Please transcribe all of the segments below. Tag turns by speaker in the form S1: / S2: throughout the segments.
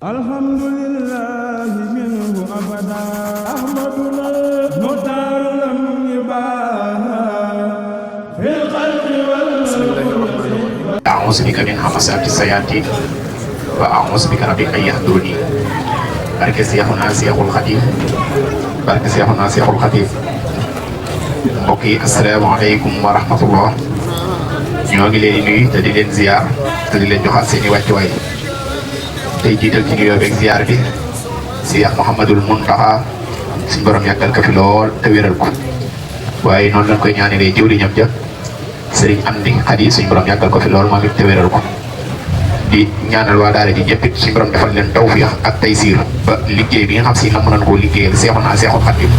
S1: alhamdulillahi minhu abada ahmaduna mutar lam yubaha fil qalbi wal
S2: a'udzu bika min hamasati sayatin wa a'udzu bika rabbi an yahduruni barke Seexuna Seexul Xadiim barke Seexuna Seexul Xadiim mbokk yi asalaamaaleykum wa rahmatullah ñoo ngi leen di nuyu te di leen ziar te di leen joxaat seen i wàccuwaay tey jiital ci nuyoo beeg ziar bi Seex Muhammadul Muntaxa suñu borom yàggal ko fi lool te wéral ko waaye noonu lañ koy ñaanalee jëwriñam ja Sëriñ Amdi Xadi suñu borom yàggal ko fi lool moom it te wéral ko di ñaanal waa daara ji ñëpp it suñu borom defal leen tawfiix ak taysiir ba liggéey bi nga xam si na mën nañ koo liggéeyal Seexuna Seexul Xadiim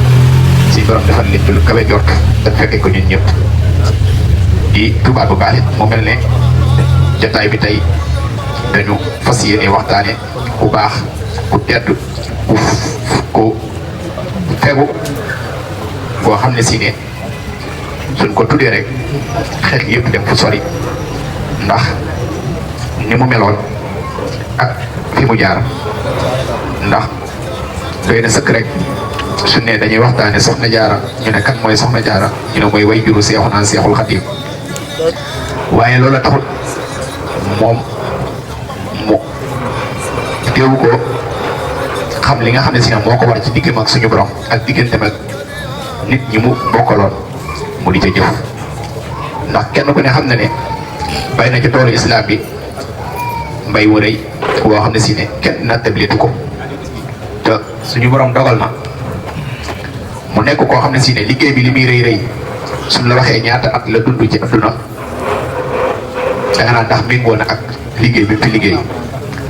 S2: suñu borom defal leen ci lu kawe jort te fekkee ko ñun ñëpp di tubaab bu baax it mu mel ne jotaay bi tey dañu fas yéene waxtaane ku baax ku tedd ku fegu boo xam ne si ne suñ ko tuddee rek xel yëpp dem fu sori ndax ni mu meloon ak fi mu jaar ndax doy na sëkk rek su ne dañuy waxtaane soxna jaara ñu ne kan mooy soxna jaara ñu ne mooy way juru Seexuna Seexul Xadiim waaye loolu taxul moom mu teewu ko xam li nga xam ne si moo ko war ci diggam ak suñu borom ak digganteem ak nit ñi mu bokkaloon mu di ca jëf ndax kenn ku ne xam na ne bay na ci toolu islam bi mbay wu rëy boo xam ne si ne kenn nattablitu ko te suñu borom dogal na mu nekk koo xam ne si ne liggéey bi li muy rëy rëy suñ la waxee ñaata at la dund ci adduna danga naan ndax méngoo na ak liggéey bi fi liggéey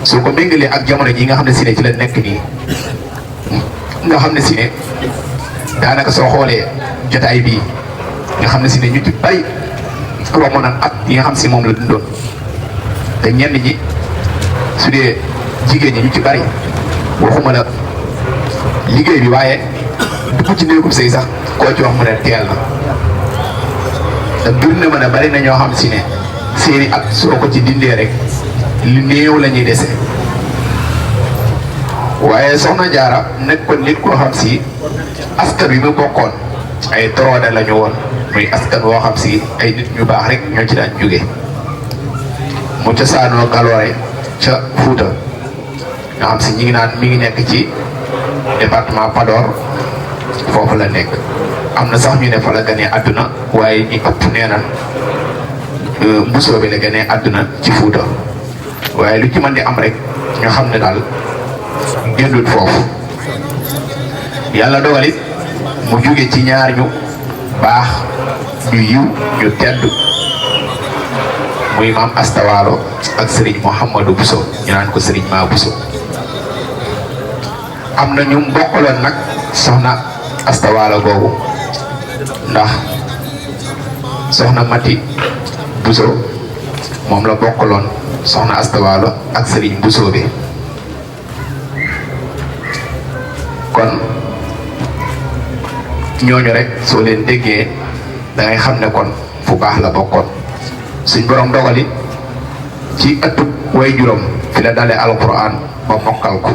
S2: soo ko méngalee ak jamono ji nga xam ne si ne ci la nekk nii nga xam ne si ne daanaka soo xoolee jotaay bii nga xam ne si ne ñu ci bari romb na at yi nga xam si moom la dundoon te ñenn ñi su dee jigéen ñi ñu ci bari waxuma la liggéey bi waaye dugg ci néegum sëy sax koo ci wax mu ne teel na te bir na mën a bari na ñoo xam si ne seeni at soo ko ci dindee rek li néew la ñuy dese waaye soxna jaara nekkoon nit koo xam si askan wi mu bokkoon ay toroode la ñu woon muy askan woo xam si ay nit ñu baax rek ñoo ci daan jóge mu ca saanoo Galoore ca Fuuta nga xam si ñi ngi naan mi ngi nekk ci département Podor foofu la nekk am na sax ñu ne fa la gënee àdduna waaye ñi ëpp nee na mbusoo bi la gënee àdduna ci Fuuta waaye lu ci mën di am rek ñu xam ne daal génnut foofu yàlla dogalit mu jóge ci ñaar ñu baax ñu yiw ñu tedd muy maam Astawaalo ak Serigne Mouhamadou Bousso ñu naan ko Serigne Ma Bousso am na ñu mbokkaloon nag soxna Astawaalo googu ndax soxna Mati Bousso moom la bokkaloon soxna Astawaalo ak Serigne Bousso bi kon ñooñu rek soo leen déggee da ngay xam ne kon fu baax la bokkoon suñ borom dogali ci ëttub way juróom fi la dalee alquran ba mokkal ko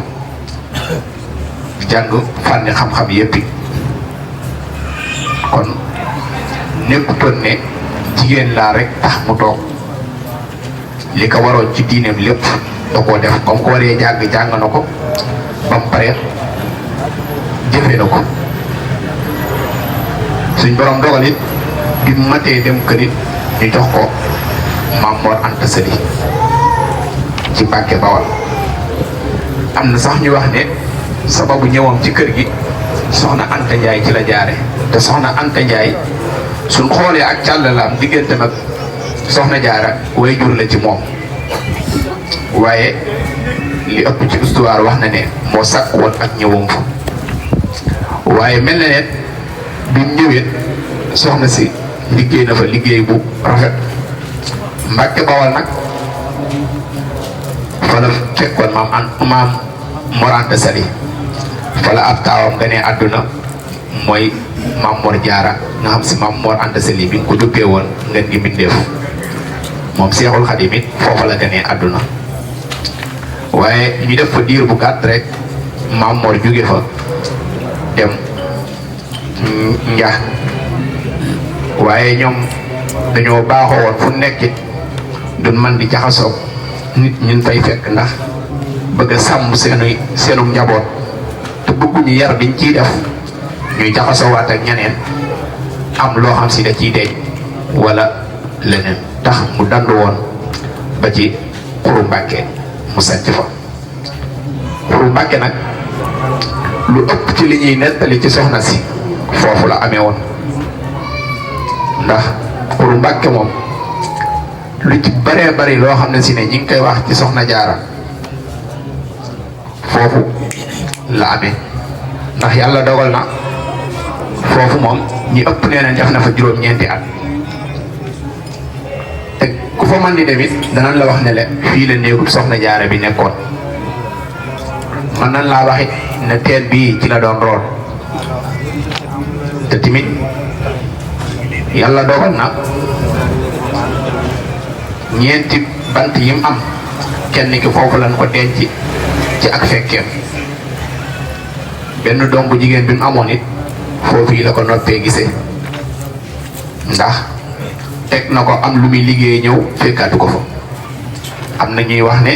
S2: jàng fànni xam-xam yéppi kon nekkutoon ne jigéen laa rek tax mu toog li ko waroon ci diineem lépp da koo def comme ko waree jàng na ko ba mu pare jëfee na ko suñ borom dogal it bi mu matee dem kër it ñu jox ko Maam Mor Anta Sali ci Mbàkke Bawal am na sax ñu wax ne sababu ñëwam ci kër gi soxna Anta Ndiaye ci la jaare te soxna Anta Ndiaye suñ xoolee ak càllalaam diggante nag soxna jaara way jur la ci moom waaye li ëpp ci histoire wax na ne moo sàkk woon ak ñëwam fa waaye mel na ne bi mu ñëwee soxna si liggéey na fa liggéey bu rafet Mbàkke Bawal nag fa la fekkoon maam Mor Anta Sali fa la ab taawam gane àdduna mooy Maam Mor Jaara nga xam si Maam Mor Anta Sali bi nga ko duppee woon ngeen ngi mbindeef moom Seexul Xadiim it foofa la gane àdduna waaye ñu def fa diir bu gàtt rek Maam Mor jóge fa dem Nja waaye ñoom dañoo baaxoo woon fu nekkit duñ man di jaxasoo nit ñun fay fekk ndax bëgg a sàmm seenu njaboot te bëgguñu yar biñ ciy def ñuy jaxasoo waat ak ñeneen am loo xam si da ciy deej wala leneen tax mu dandu woon ba ci Xuru Mbàkke mu sanc fa Xuru Mbàkke nag lu ëpp ci li ñuy nettali ci soxna si foofu la amee woon ndax Xuru Mbàkke moom lu ci baree bari loo xam ne si ne ñi ngi koy wax ci soxna Jaara foofu la amee ndax yàlla dogal na foofu moom ñi ëpp nee nañ def na fa juróom-ñeenti at te ku fa man di demit danañ la wax ne le fii la néegub soxna Jaara bi nekkoon man nañ laa waxit ne teen bii ci la doon rool te timit yàlla dogal na ñeenti bant yim am kenn ki foofu lañ ko denc ci ak fekkeem benn doom bu jigéen bi mu amoon it foofu yi la ko noppee gisee ndax teg na ko am lu muy liggéey ñëw fekkaatu ko fa am na ñuy wax ne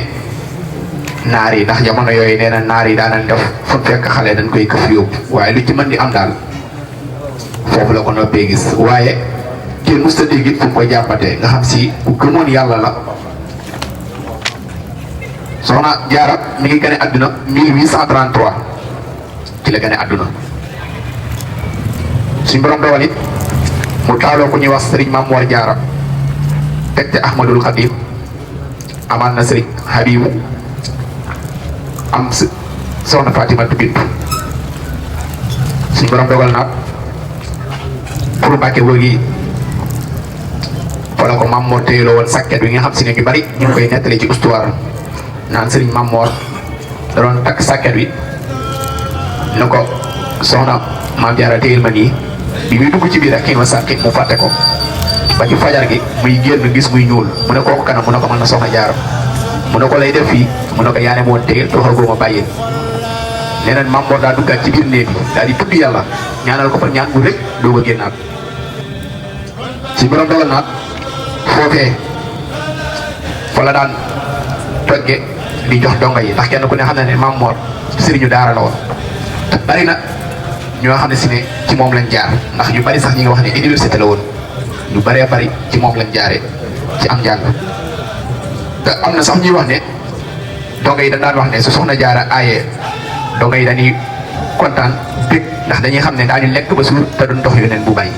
S2: naar yi ndax jamono yooyu nee na naar yi daanañ def fu fekk xale dañ koy këf yóbbu waaye lu ci mën di am daal foofu la ko noppee gis waaye kenn musta dégg it fu mu ko jàppatee nga xam si ku gëmoon yàlla la soxna Jaara mi ngi gane àdduna 1833 ci la gane àdduna suñ borom dogal it mu taaloo ku ñuy wax sëriñ Maam Mor Jaara teg te Ahmadul Xadim amaan na sëriñ Habibu am soxna Fatimatu Bintu suñ borom dogal na Xuru Mbàkke boogi wala ko Maam Mor téyeloo woon sàkket bi nga xam si ne ñu bari ñu ngi koy nettali ci histoire naan sëriñ Maam Mor da doon takk sàkket bi ne ko soxna Maam Jaara téyel ma nii bi muy dugg ci biir ak kii ma sàkket mu fàtte ko ba ci fajar gi muy génn gis muy ñuul mu ne kooku kanam mu ne ko mën na soxna Jaara mu ne ko lay def fii mu ne ko yaane moo téyel doxal ma bàyyil nee na Maam Mor daa duggaat ci biir néeg bi daal di tudd yàlla ñaanal ko fa ñaan bu rek doo ko génnaat si borom dogal naat foofee fa la daan togge di jox donga yi ndax kenn ku ne xam na ne Maam Mor sëriñu daara la woon te bari na ñoo xam ne si ne ci moom lañ jaar ndax ñu bari sax ñi nga wax ne université la woon ñu baree bari ci moom lañ jaaree ci am njàng te am na sax ñuy wax ne donga yi dañ daan wax ne su soxna Jaara aayee donga yi dañuy kontaan bég ndax dañuy xam ne daañu lekk ba suur te duñ dox yeneen bu bàyyi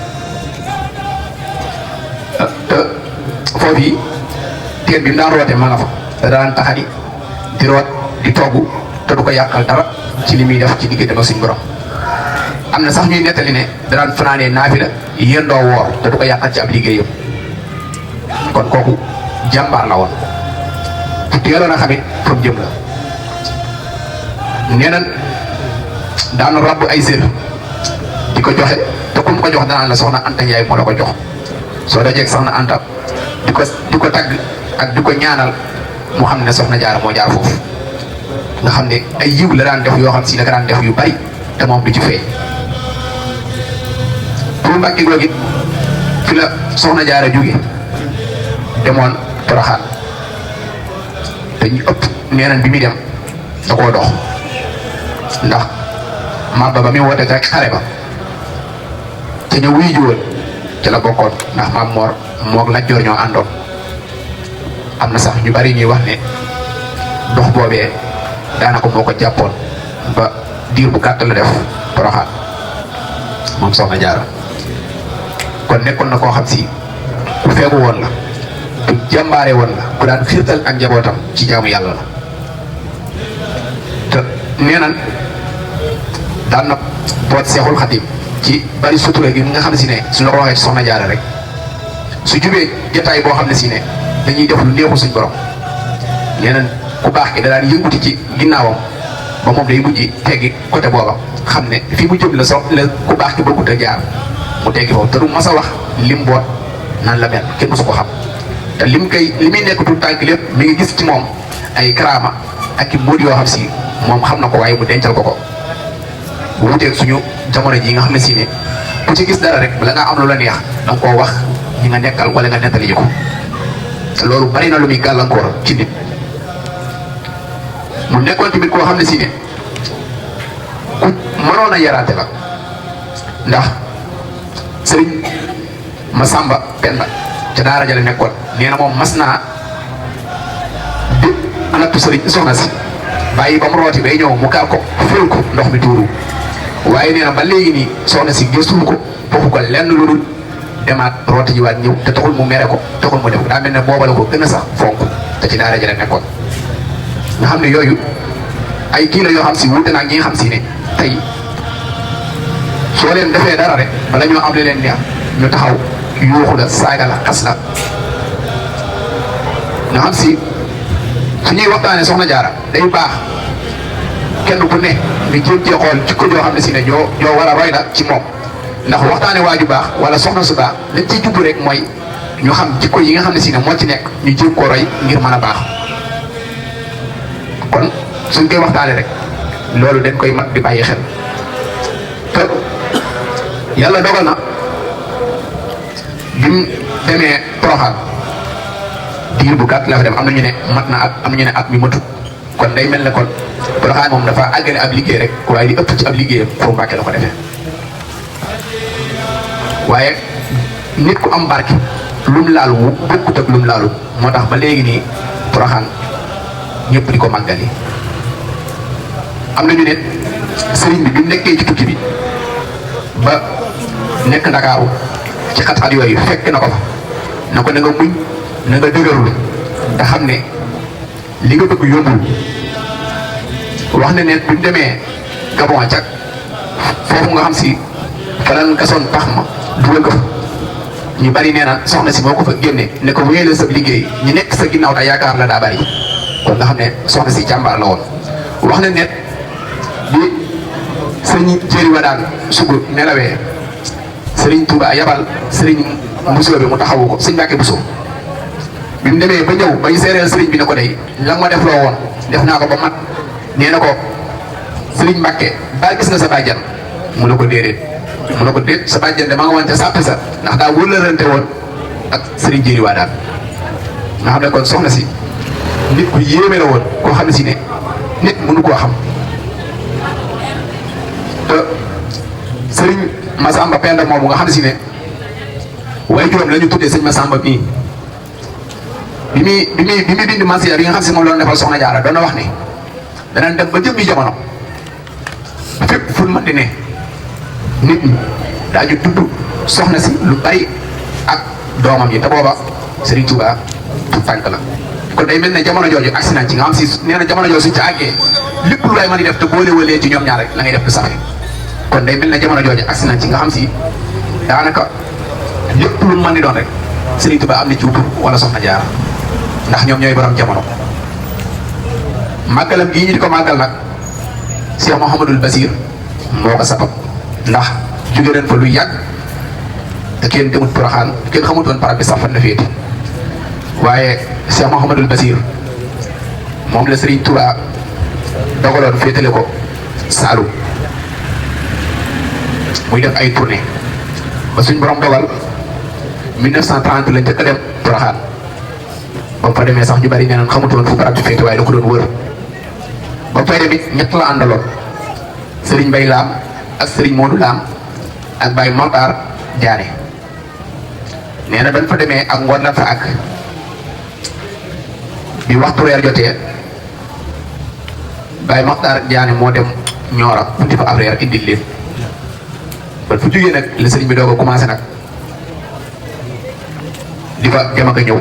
S2: te foofu yi teen bi mu daan roote ma nga fa da daan taxani di root di togg te du ko yàqal dara ci li muy def ci diggante ak suñ borom am na sax ñuy nettali ne da daan fanaanee naafila yendoo woor te du ko yàqal ci ab liggéeyam kon kooku jàmbaar la woon fu teeloon a xamit fa mu jëm la nee nañ daan rabb ay sér di ko joxe te ku mu ko jox danaan la soxna Anta Njaay moo la ko jox soo dajeeg soxna Anta di ko tagg ak di ko ñaanal mu xam ne soxna Jaara moo jaar foofu nga xam ne ay yiw la daan def yoo xam si da ka daan def yu bari te moom du ci feeñ pour Mbàkke googu it fi la soxna Jaara jóge demoon Poroxaan te ñu ëpp nee nañ bi muy dem da koo dox ndax Maba ba muy woote rek xare ba te ñu wuyu jiwoon ci la bokkoon ndax Maam Mor moog Lat Joor ñoo àndoon am na sax ñu bari ñuy wax ne dox boobee daanaka moo ko jàppoon ba diir bu gàtt la def Poroxaan moom soxna Jaara kon nekkoon na koo xam si ku feegu woon la ku jàmbaare woon la ku daan xiirtal ak njabootam ci jaamu yàlla la te nee nan daan na boot Seexul Xadim ci bari sutura gi nga xam ne si ne su la ko waxee soxna Jaara rek su jubee jotaay boo xam ne si ne dañuy def lu neexul suñ borom nee nañ ku baax ki da daan yënguti ci ginnaawam ba moom day mujj teggi côté booba xam ne fi mu jëm la ku baax ki bëggut a jaar mu teggi foofu te du mas a wax lim boot nan la mel kenn mosu ko xam te li muy nekk tout tànk lépp mi ngi gis ci moom ay karaama ak i mbóot yoo xam si moom xam na ko waaye mu dencal ko ko wuuteeg suñu jamono ji nga xam ne si ne ku ci gis dara rek bala ngaa am lu la neex da nga koo wax ñi nga nekkal wala nga nettali ñu ko loolu bari na lu muy gàllankoor ci nit mu nekkoon tamit koo xam ne si ne ku mënoon a yaraate la ndax sëriñ Masamba Penda ca daara ja la nekkoon nee na moom mas naa di anattu sëriñ soxna si bàyyi ba mu rooti bay ñëw mu kaar ko ful ko ndox mi tuuru waaye nee na ba léegi nii soxna si gëstuwu ko waxu ko lenn lu dul demaat rooti jiwaat ñëw te taxul mu mere ko taxul mu def daa mel ne booba la ko gën a sax fonk te ci daara ja la nekkoon nga xam ne yooyu ay kii la yoo xam si wuute naa ñi nga xam si ne tey soo leen defee dara rek bala ñoo am leen neex ñu taxaw yuuxu la saaga la xas la nga xam si su ñuy waxtaanee soxna jaara day baax kenn ku ne nga jéem cee xool jikko joo xam ne si ne ñoo war a roy la ci moom ndax waxtaane waaju baax wala soxna su baax lañ ciy jublu rek mooy ñu xam jikko yi nga xam ne si ne moo ci nekk ñu jéem koo roy ngir mën a baax kon suñ koy waxtaane rek loolu dañ koy mat di bàyyi xel te yàlla dogal na bi mu demee Porokhane diir bu gàtt la fa dem am na ñu ne mat na ak am na ñu ne at mi matut kon day mel ne kon Porokhane moom dafa àggale ab liggéey rek waaye li ëpp ci ab liggéeyam foofu Mbàkke la ko defee waaye nit ku am barke lum laal wu bokkut ak lum laalu moo tax ba léegi nii Porokhane ñëpp di ko màggali am na ñu ne sëriñ bi mu nekkee ci tukki bi ba nekk Ndakaaru ci xat-xat yooyu fekk na ko fa na ko na nga muñ na nga dëgërlu te xam ne li nga bëgg yombul wax ne bi mu demee Gabon cag foofu nga xam si falan gasoon pax ma dugal ko fa ñu bari nee na soxna si moo ko fa génne ne ko wéyale sa liggéey ñu nekk sa ginnaaw te yaakaar la daa bari kon nga xam ne soxna si jàmbaar la woon wax ne bi sëriñ Jéeri Wadaan sugu nelawee sëriñ Touba yabal sëriñ Bousso bi mu taxawu ko sëriñ Mbàkke Bousso bi mu demee ba ñëw ba ñu seereel sëriñ bi ne ko day la ma def loo woon def naa ko ba mat nee na ko sëriñ Mbàkke ba gis nga sa bàjjan mu ne ko déedéet mu ne ko déet sa bàjjan de ma nga woon ca sàppe sa ndax daa wëlërante woon ak sëriñ Jéeri Wadaan nga xam ne kon soxna si nit ku yéeme la woon koo xam ne si ne nit mënu koo xam te sëriñ Masamba Penda moomu nga xam ne si ne waaye juróom la ñu tuddee sëñ Masamba bii bi muy bind masiya bi nga xam si moom la doon defal soxna Jaara doon na wax ne danañ dem ba jëmmi jamono fépp fu mën di ne nit ñi daañu tudd soxna si lu bari ak doomam yi te booba Serigne Touba tu tànk la kon day mel ne jamono jooju agsi nañ ci nga xam si nee na jamono jooju suñ ca àggee lépp lu lay mën di def te boole walee ci ñoom ñaar rek la ngay def du safe kon day mel ne jamono jooju agsi nañ ci nga xam si daanaka lépp lu mën di doon rek Serigne Touba am na ci wutur wala soxna Jaara ndax ñoom ñooy borom jamono màggalam gii ñu di ko màggal nag Cheikh Mouhamadul Basir moo ko sabab ndax jóge leen fa lu yàgg te kenn demut Porokhane kenn xamutoon barab bi sax fan la féete waaye Cheikh Mouhamadul Basir moom la Serigne Touba dogaloon féetale ko Saalum muy def ay tournée ba suñ borom dogal 1930 lañ njëkk a dem Porokhane ba mu fa demee sax ñu bari nee nañ xamutoon fu barab bi féete waaye da ko doon wër ba mu fay dem it ñett la àndaloon Serigne Mbaye Lam ak Serigne Modou Lam ak Baye Montar Diané nee na dañ fa demee ak ngoon la fa ak bi waxtu reer jotee Baye Montar Diané moo dem Nioro uti fa ab reer indil leen ba fu jógee nag la Serigne bi doog a commencé nag di fa dem ak a ñëw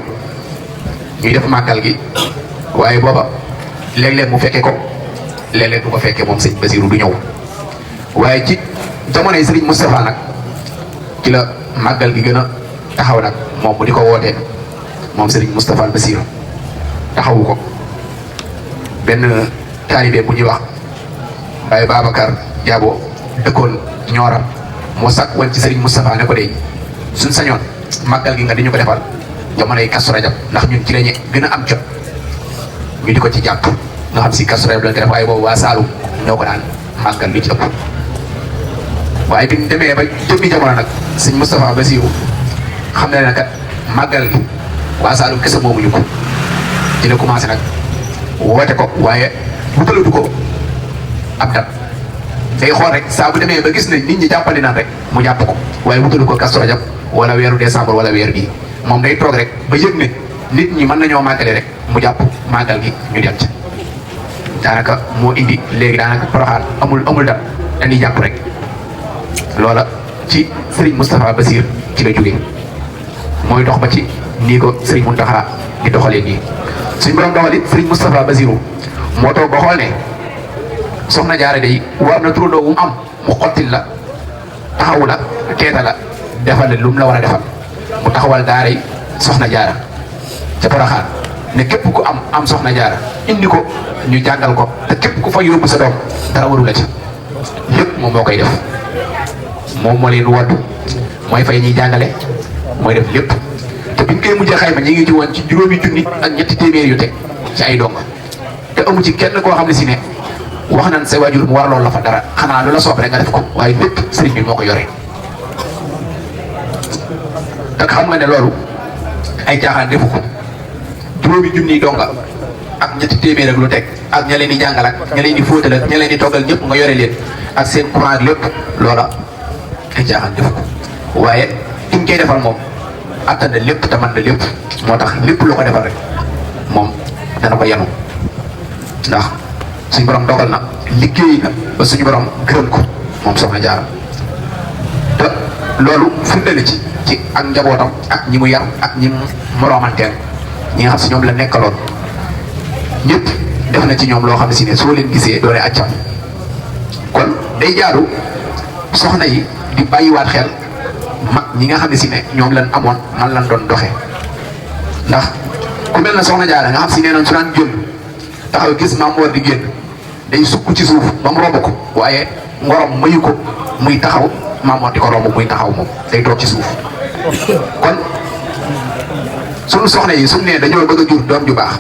S2: ñuy def màggal gi waaye booba léeg-léeg mu fekkee ko léeg-léeg du ko fekkee moom sëñ Basiru du ñëw waaye ci jamonoy Serigne Moustapha nag ci la màggal gi gën a taxaw nag moom mu di ko wootee moom Serigne Moustapha Basiru taxawu ko benn taalibe bu ñuy wax Baye Babacar Diabo dëkkoon Ñooram moo sakk woon ci Serigne Moustapha ne ko de suñ sañoon màggal gi nga di ñu ko defal jamonoy Kazu Rajab ndax ñun ci lañu gën a am jot ñu di ko ci jàpp nga xam si Kazu Rajab lañ ko def waaye boobu waa Saalum ñoo ko daan màggal li ci ëpp waaye bi ñu demee ba jëmmi jamono nag sëñ Moustapha Bassirou xam ne ne kat màggal gi waa Saalum kese moomuñu ko ci la commencé nag woote ko waaye wutalatu ko ab dat day xool rek saa bu demee ba gis ne nit ñi jàppandi naan rek mu jàpp ko waaye wutalu ko Kazu Rajab wala weeru décembre wala weer bii moom day toog rek ba yëg ne nit ñi mën nañoo màggale rek mu jàpp màggal gi ñu dem ca daanaka moo indi léegi daanaka Porokhane amul dat dañuy jàpp rek loola ci Serigne Moustapha Bassir ci la jógee mooy dox ba ci nii ko Serigne Mountakha di doxalee nii suñ borom doxal it Serigne Moustapha Bassirou moo toog ba xool ne soxna Jaara day war na turandoo wu am mu xottil la taxawu la teeta la defal la lu mu la war a defal mu taxawal daaray soxna Jaara ca Porokhane ne képp ku am soxna Jaara indi ko ñu jàngal ko te képp ku fa yóbbu sa doom dara waru la ci lépp moom moo koy def moom moo leen waddu mooy fay ñuy jàngale mooy def lépp te biñ koy mujjee xayma ñi ngi ci woon ci juróomi junni ak ñetti téeméer yu teg ci ay donga te amu ci kenn koo xam ne si ne wax nañ sa waajur mu war loolu la fa dara xanaa lu la soob rek nga def ko waaye lépp sëriñ bi moo ko yore te xam nga ne loolu ay caaxaan defu ko juróomi junni donga ak ñetti téeméer ak lu teg ak ña leen di jàngal ak ña leen di fóotal ak ña leen di toggal ñëpp nga yore leen ak seen courant ak lépp loola ay caaxaan defu ko waaye kiñ koy defal moom attan na lépp te mën na lépp moo tax lépp lu ko defal rek moom dana ko yanu ndax suñu borom dogal na liggéey na ba suñu borom gërëm ko moom soxna Jaara te loolu firnde ci ak njabootam ak ñi mu yar ak ñi mu moroomanteel ñi nga xam si ñoom la nekkaloon ñëpp def na ci ñoom loo xam ne si ne soo leen gisee doone accam kon day jaadu soxna yi di bàyyiwaat xel mag ñi nga xam ne si ne ñoom lañ amoon man lañ doon doxe ndax ku mel na soxna Jaara nga xam si nee nañ su daan génn taxaw gis maam war di génn day sukk ci suuf ba mu romb ko waaye ngorom mayu ko muy taxaw maam war di ko romb muy taxaw moom day toog ci suuf kon suñu soxna yi suñu nee dañoo bëgg a jur doom ju baax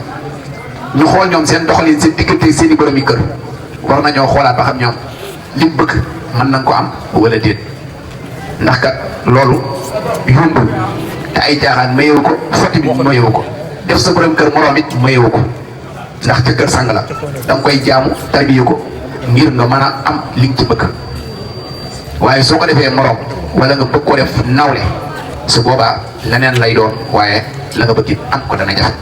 S2: ñu xool ñoom seen doxalin seen diggante seen i borom yi kër war nañoo xoolaat ba xam ñoom liñ bëgg mën nañ ko am wala déet ndax kat loolu yombul te ay jaaxaan mayewu ko sotti bi mayewu ko def sa borom kër moroom it mayewu ko ndax ca kër sang la da nga koy jaamu tarbiye ko ngir nga mën a am li nga ci bëgg waaye soo ko defee moroom wala nga bëgg ko def nawle su boobaa leneen lay doon waaye la nga bëgg it am ko dana jafe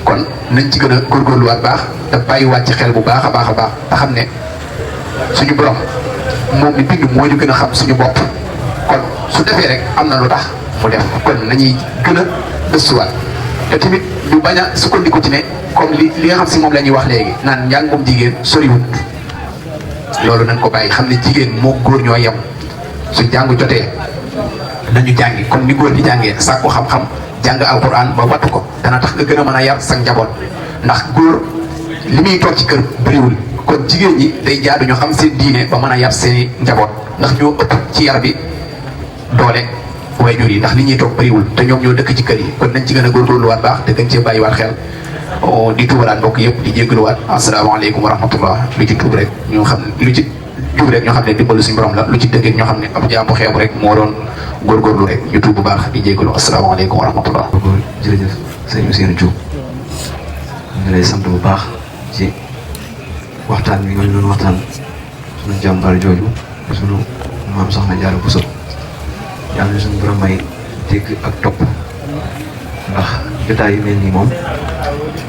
S2: kon nañ ci gën a góorgóorluwaat baax te bàyyiwaat ci xel bu baax a baax a baax te xam ne suñu borom moom mi bind moo ñu gën a xam suñu bopp kon su defee rek am na lu tax mu def kon nañuy gën a gëstuwaat te tamit ñu bañ a sukkandiku ci ne comme li nga xam si moom la ñuy wax léegi naan njàngum jigéen soriwut loolu nañ ko bàyyi xam ne jigéen moo góor ñoo yem su jàngu jotee nañu jàngi kon ni góor di jàngee sàkku xam-xam jàng alquran ba wattu ko dana tax nga gën a mën a yar sa njaboot ndax góor li muy toog ci kër bëriwul kon jigéen ñi day jaadu ñu xam seen diine ba mën a yar seeni njaboot ndax ñoo ëpp ci yar bi doole waajur yi ndax li ñuy toog bëriwul te ñoom ñoo dëkk ci kër yi kon nañ ci gën a góorgóorluwaat baax te gën cee bàyyiwaat xel di tuubalaat mbokk yëpp di jéggaluwaat asalaamaaleykum wa rahmatullah lu ci tuub rek ñoo xam ne lu ci tuub rek ñoo xam ne dimbalu suñu borom la lu ci dëgg ñoo xam ne ab jaamu xeebu rek moo doon góorgóorlu rek ñu tuub bu baax di jéggalu asalaamaaleykum wa rahmatullah.
S3: jërëjëf sëñ Ousseynou Diop ñu ngi lay sant bu baax ci waxtaan bi nga ñu doon waxtaan suñu jàmbaar jooju suñu maam soxna Jaara Buso yàlla na suñu borom may dégg ak topp ndax jotaay yu mel nii moom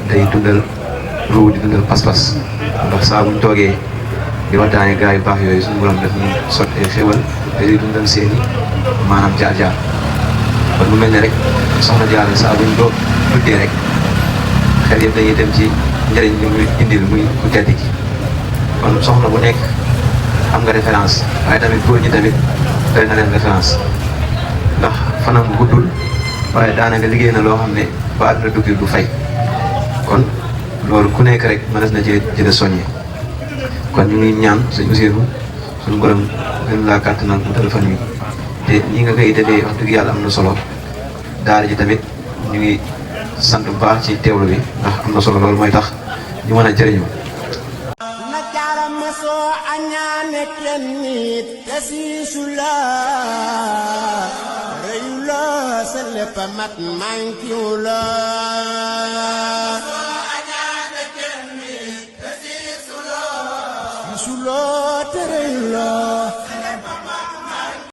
S3: day dundal ruu di dundal pas-pas ndax saa buñ toogee di waxtaanee gaa yu baax yooyu suñu borom daf ñuy sottee xéwal te di dundal seeni maanaam jaar-jaar kon mu mel ne rek soxna Jaara saa buñ doo tuddee rek xel yëpp dañuy dem ci njëriñ li muy indil muy ku tedd gi kon soxna bu nekk am nga référence waaye tamit góor ñi tamit doy na leen référence ndax fanam guddul waaye daanaka liggéey na loo xam ne ba àdduna tukki du fay kon loolu ku nekk rek mënees na jële soññe kon ñu ngi ñaan sëñ Ousseynou suñu borom gën laa kàttanal mu téléphone bi te ñi nga koy defee wax dëgg yàlla am na solo daara ji tamit ñu ngi sant bu baax ci teewlu bi ndax am na solo loolu mooy tax ñu mën a jëriñu.
S4: na jaara masoo añaane kenn nit te siisu la rëyu la sa lépp mat mankiw la te rëyu la